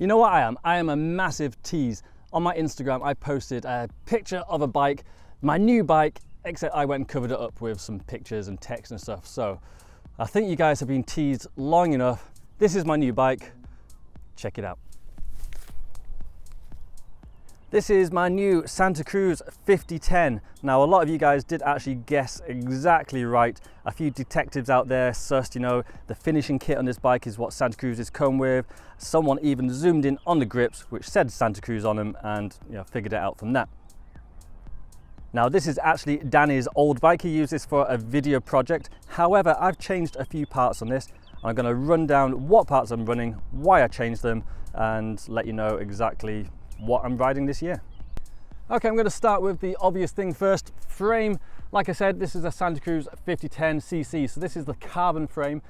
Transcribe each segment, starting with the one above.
You know what I am? I am a massive tease. On my Instagram, I posted a picture of a bike, my new bike, except I went and covered it up with some pictures and text and stuff. So I think you guys have been teased long enough. This is my new bike. Check it out. This is my new Santacruz 5010. Now, a lot of you guys did actually guess exactly right. A few detectives out there sussed, you know, the finishing kit on this bike is what Santacruz is come with. Someone even zoomed in on the grips, which said Santacruz on them, and figured it out from that. Now, this is actually Danny's old bike. He used this for a video project. However, I've changed a few parts on this. I'm going to run down what parts I'm running, why I changed them, and let you know exactly what I'm riding this year. Okay, I'm going to start with the obvious thing first. Frame. Like I said, this is a Santacruz 5010cc, so this is the carbon frame.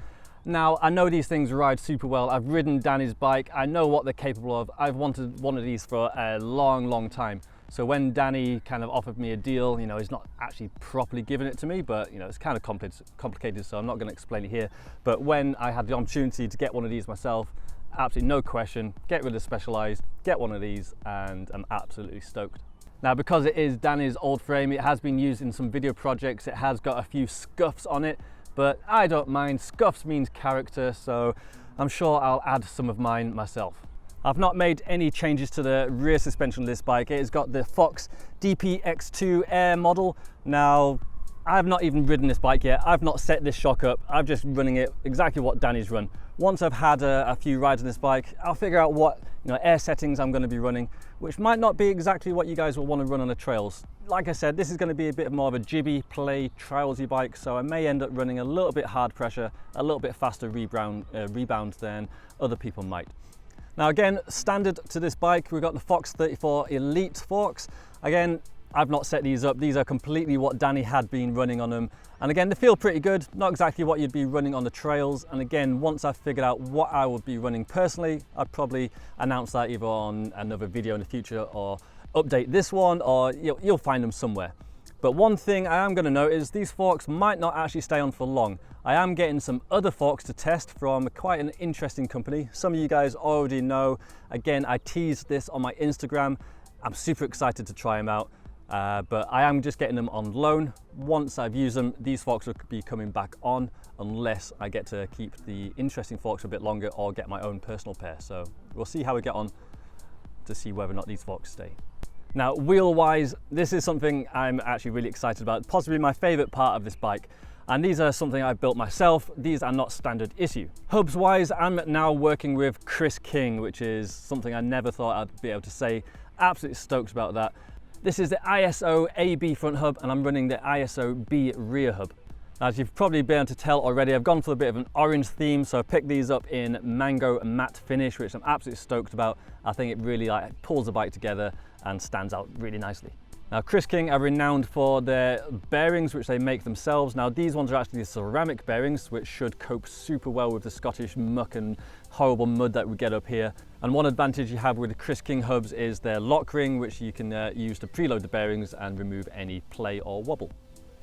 Now, I know these things ride super well. I've ridden Danny's bike. I know what they're capable of. I've wanted one of these for a long time. So when Danny kind of offered me a deal, he's not actually properly giving it to me, but it's kind of complicated, so I'm not going to explain it here. But when I had the opportunity to get one of these myself, absolutely no question, get rid of Specialized, get one of these, and I'm absolutely stoked. Now, because it is Danny's old frame, it has been used in some video projects. It has got a few scuffs on it, but I don't mind. Scuffs means character, so I'm sure I'll add some of mine myself. I've not made any changes to the rear suspension of this bike. It has got the Fox DPX2 Air model. Now, I've not even ridden this bike yet. I've not set this shock up. I'm just running it exactly what Danny's run. Once I've had a few rides on this bike, I'll figure out what air settings I'm going to be running, which might not be exactly what you guys will want to run on the trails. Like I said, this is going to be a bit more of a jibby, play, trialsy bike, so I may end up running a little bit hard pressure, a little bit faster rebound than other people might. Now, again, standard to this bike, we've got the Fox 34 Elite forks. Again, I've not set these up. These are completely what Danny had been running on them. And again, they feel pretty good, not exactly what you'd be running on the trails. And again, once I've figured out what I would be running personally, I'd probably announce that either on another video in the future or update this one, or you'll find them somewhere. But one thing I am going to note is these forks might not actually stay on for long. I am getting some other forks to test from quite an interesting company. Some of you guys already know. Again, I teased this on my Instagram. I'm super excited to try them out. But I am just getting them on loan. Once I've used them, these forks will be coming back on unless I get to keep the interesting forks a bit longer or get my own personal pair. So we'll see how we get on to see whether or not these forks stay. Now, wheel-wise, this is something I'm actually really excited about, possibly my favorite part of this bike. And these are something I built myself. These are not standard issue. Hubs-wise, I'm now working with Chris King, which is something I never thought I'd be able to say. Absolutely stoked about that. This is the ISO AB front hub, and I'm running the ISO B rear hub. Now, as you've probably been able to tell already, I've gone for a bit of an orange theme, so I picked these up in mango matte finish, which I'm absolutely stoked about. I think it really pulls the bike together and stands out really nicely. Now, Chris King are renowned for their bearings, which they make themselves. Now, these ones are actually ceramic bearings, which should cope super well with the Scottish muck and horrible mud that we get up here. And one advantage you have with the Chris King hubs is their lock ring, which you can use to preload the bearings and remove any play or wobble.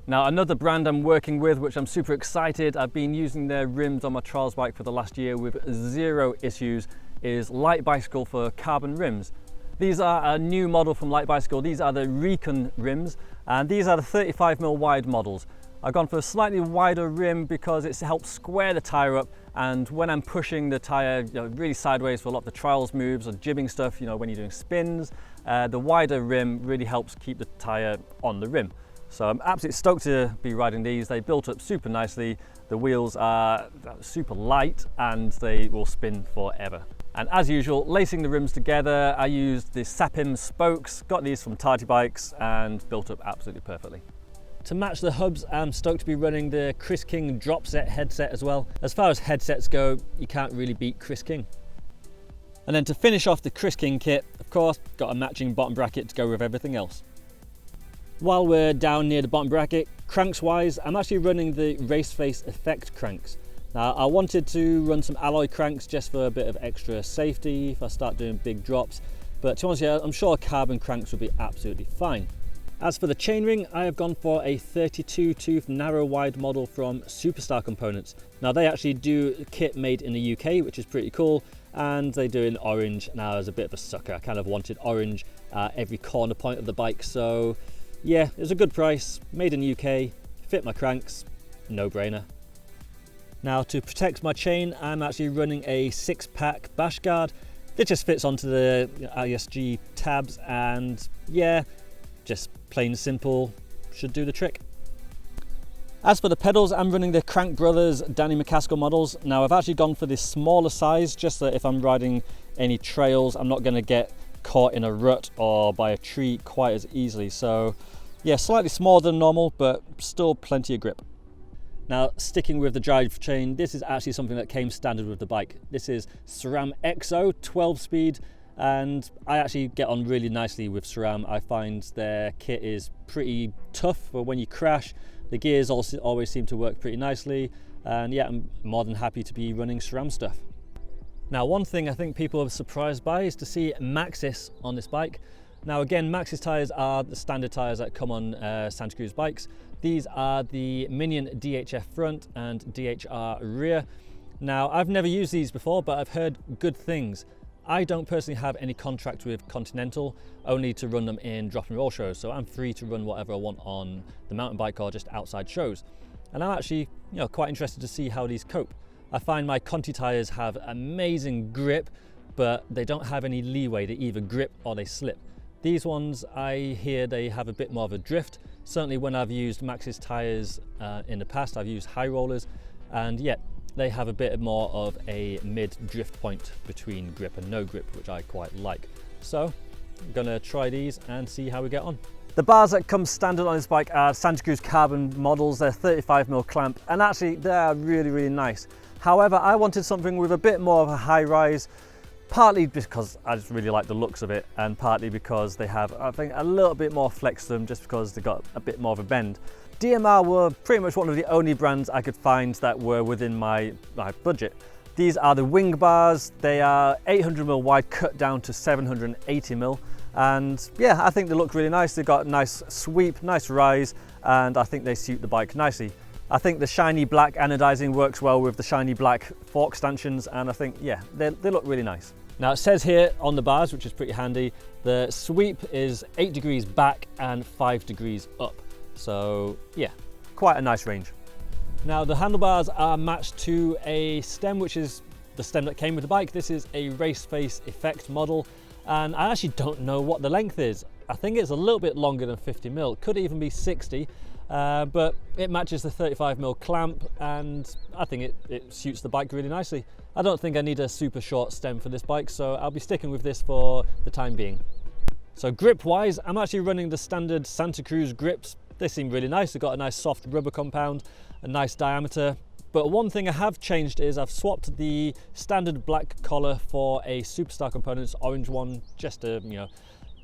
Now, another brand I'm working with, which I'm super excited, I've been using their rims on my trials bike for the last year with zero issues, is Light Bicycle for carbon rims. These are a new model from Light Bicycle. These are the Recon rims, and these are the 35mm wide models. I've gone for a slightly wider rim because it helps square the tire up, and when I'm pushing the tire really sideways for a lot of the trials moves or jibbing stuff, when you're doing spins, the wider rim really helps keep the tire on the rim. So I'm absolutely stoked to be riding these. They built up super nicely. The wheels are super light and they will spin forever. And as usual, lacing the rims together, I used the Sapim spokes, got these from Tarty Bikes, and built up absolutely perfectly. To match the hubs, I'm stoked to be running the Chris King drop set headset as well. As far as headsets go, you can't really beat Chris King. And then to finish off the Chris King kit, of course, got a matching bottom bracket to go with everything else. While we're down near the bottom bracket, cranks wise, I'm actually running the Race Face Effect cranks. Now, I wanted to run some alloy cranks just for a bit of extra safety if I start doing big drops, but to be honest, I'm sure carbon cranks will be absolutely fine. As for the chainring, I have gone for a 32 tooth narrow wide model from Superstar Components. Now they actually do kit made in the UK, which is pretty cool, and they do it in orange. Now as a bit of a sucker, I kind of wanted orange at every corner point of the bike, so yeah, it was a good price, made in the UK, fit my cranks, no brainer. Now to protect my chain, I'm actually running a 6-pack bash guard. It just fits onto the ISG tabs, and yeah, just plain simple, should do the trick. As for the pedals, I'm running the Crank Brothers Danny McCaskill models. Now I've actually gone for this smaller size, just so if I'm riding any trails, I'm not going to get caught in a rut or by a tree quite as easily. So yeah, slightly smaller than normal, but still plenty of grip. Now, sticking with the drive chain, this is actually something that came standard with the bike. This is SRAM XO 12 speed, and I actually get on really nicely with SRAM. I find their kit is pretty tough for when you crash. The gears also always seem to work pretty nicely, and yeah, I'm more than happy to be running SRAM stuff. Now, one thing I think people are surprised by is to see Maxxis on this bike. Now again, Maxxis tyres are the standard tyres that come on Santacruz bikes. These are the Minion DHF front and DHR rear. Now I've never used these before, but I've heard good things. I don't personally have any contract with Continental, only to run them in drop and roll shows, so I'm free to run whatever I want on the mountain bike or just outside shows. And I'm actually quite interested to see how these cope. I find my Conti tyres have amazing grip, but they don't have any leeway. They either grip or they slip. These ones, I hear they have a bit more of a drift. Certainly when I've used Maxxis tyres in the past, I've used high rollers, and yet they have a bit more of a mid drift point between grip and no grip, which I quite like. So I'm gonna try these and see how we get on. The bars that come standard on this bike are Santacruz carbon models. They're 35mm clamp, and actually they're really, really nice. However, I wanted something with a bit more of a high rise, partly because I just really like the looks of it, and partly because they have, I think, a little bit more flex to them, just because they got a bit more of a bend. DMR were pretty much one of the only brands I could find that were within my budget. These are the wing bars. They are 800mm wide, cut down to 780mm, and yeah, I think they look really nice. They've got a nice sweep, nice rise, and I think they suit the bike nicely. I think the shiny black anodizing works well with the shiny black fork stanchions, and I think, yeah, they look really nice. Now it says here on the bars, which is pretty handy, the sweep is 8 degrees back and 5 degrees up. So yeah, quite a nice range. Now the handlebars are matched to a stem, which is the stem that came with the bike. This is a race face effect model, and I actually don't know what the length is. I think it's a little bit longer than 50mm, could even be 60. But it matches the 35mm clamp, and I think it suits the bike really nicely. I don't think I need a super short stem for this bike, so I'll be sticking with this for the time being. So grip wise, I'm actually running the standard Santacruz grips. They seem really nice. They've got a nice soft rubber compound, a nice diameter. But one thing I have changed is I've swapped the standard black collar for a Superstar Components orange one, just to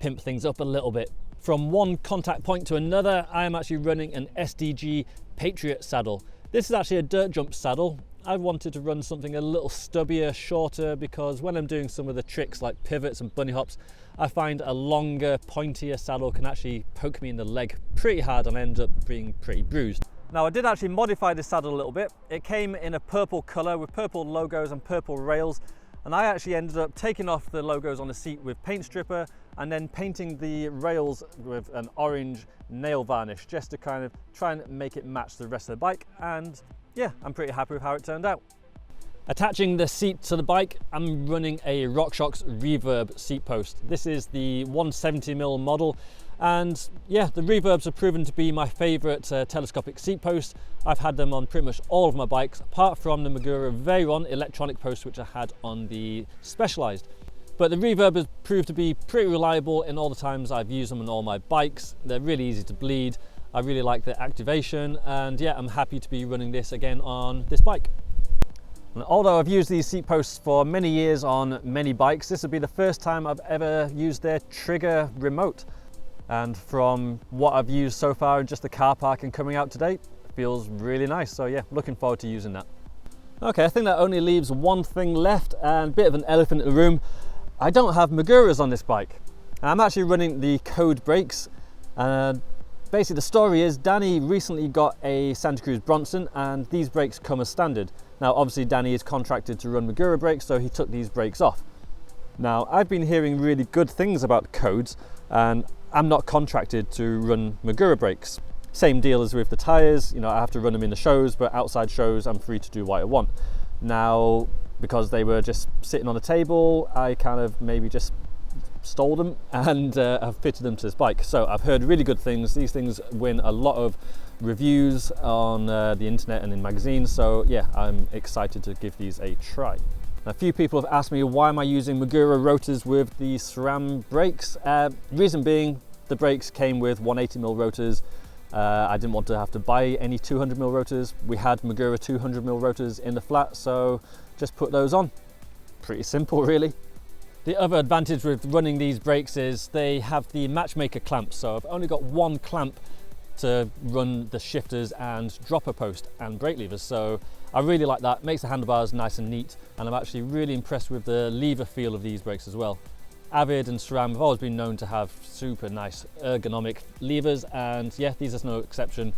pimp things up a little bit. From one contact point to another, I am actually running an SDG Patriot saddle. This is actually a dirt jump saddle. I wanted to run something a little stubbier, shorter, because when I'm doing some of the tricks like pivots and bunny hops, I find a longer, pointier saddle can actually poke me in the leg pretty hard and end up being pretty bruised. Now I did actually modify this saddle a little bit. It came in a purple color with purple logos and purple rails, and I actually ended up taking off the logos on the seat with paint stripper and then painting the rails with an orange nail varnish, just to kind of try and make it match the rest of the bike. And yeah, I'm pretty happy with how it turned out. Attaching the seat to the bike, I'm running a RockShox Reverb seat post. This is the 170mm model, and yeah, the Reverbs have proven to be my favorite telescopic seat post. I've had them on pretty much all of my bikes, apart from the Magura Veyron electronic post, which I had on the Specialized. But the Reverb has proved to be pretty reliable in all the times I've used them on all my bikes. They're really easy to bleed. I really like the activation, and yeah, I'm happy to be running this again on this bike. And although I've used these seat posts for many years on many bikes, this will be the first time I've ever used their trigger remote. And from what I've used so far in just the car park and coming out today, it feels really nice. So yeah, looking forward to using that. Okay, I think that only leaves one thing left, and a bit of an elephant in the room. I don't have Maguras on this bike. I'm actually running the Code brakes. And basically the story is Danny recently got a Santacruz Bronson and these brakes come as standard. Now obviously Danny is contracted to run Magura brakes, so he took these brakes off. Now I've been hearing really good things about codes and I'm not contracted to run Magura brakes. Same deal as with the Tyres, you know, I have to run them in the shows, but outside shows I'm free to do what I want. Now because they were just sitting on the table, I kind of maybe just stole them and have fitted them to this bike. So I've heard really good things. These things win a lot of reviews on the internet and in magazines, so yeah, I'm excited to give these a try. Now, a few people have asked me why am I using Magura rotors with the SRAM brakes. Reason being, the brakes came with 180mm rotors. I didn't want to have to buy any 200mm rotors. We had Magura 200mm rotors in the flat, so just put those on. Pretty simple really. The other advantage with running these brakes is they have the matchmaker clamp, so I've only got one clamp to run the shifters and dropper post and brake levers, so I really like that. Makes the handlebars nice and neat, and I'm actually really impressed with the lever feel of these brakes as well. Avid and SRAM have always been known to have super nice ergonomic levers, and yeah, these are no exception.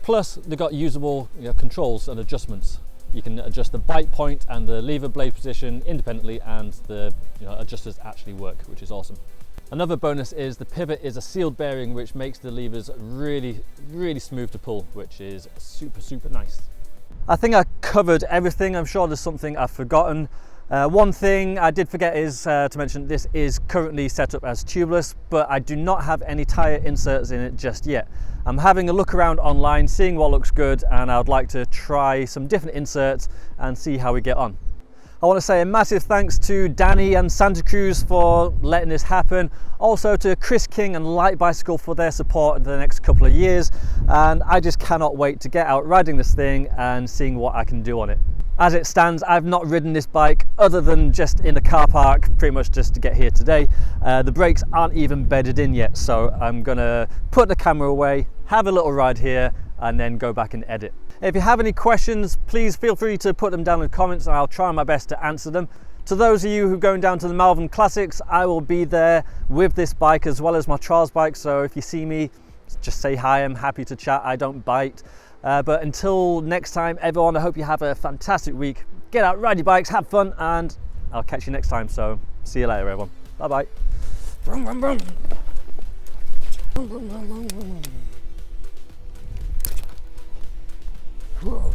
Plus they've got usable, you know, controls and adjustments. You can adjust the bite point and the lever blade position independently, and the adjusters actually work, which is awesome. Another bonus is the pivot is a sealed bearing, which makes the levers really smooth to pull, which is super nice. I think I covered everything. I'm sure there's something I've forgotten. One thing I did forget is to mention this is currently set up as tubeless, but I do not have any tyre inserts in it just yet. I'm having a look around online, seeing what looks good, and I'd like to try some different inserts and see how we get on. I want to say a massive thanks to Danny and Santacruz for letting this happen. Also to Chris King and Light Bicycle for their support in the next couple of years. And I just cannot wait to get out riding this thing and seeing what I can do on it. As it stands, I've not ridden this bike other than just in the car park, pretty much just to get here today. The brakes aren't even bedded in yet, so I'm gonna put the camera away, have a little ride here, and then go back and edit. If you have any questions, please feel free to put them down in the comments and I'll try my best to answer them. To those of you who are going down to the Malvern Classics, I will be there with this bike as well as my trials bike, so if you see me, just say hi. I'm happy to chat, I don't bite. But until next time, everyone, I hope you have a fantastic week. Get out, ride your bikes, have fun, and I'll catch you next time. So see you later, everyone. Bye bye. Vroom, vroom, vroom. Vroom, vroom, vroom, vroom, vroom. Whoa.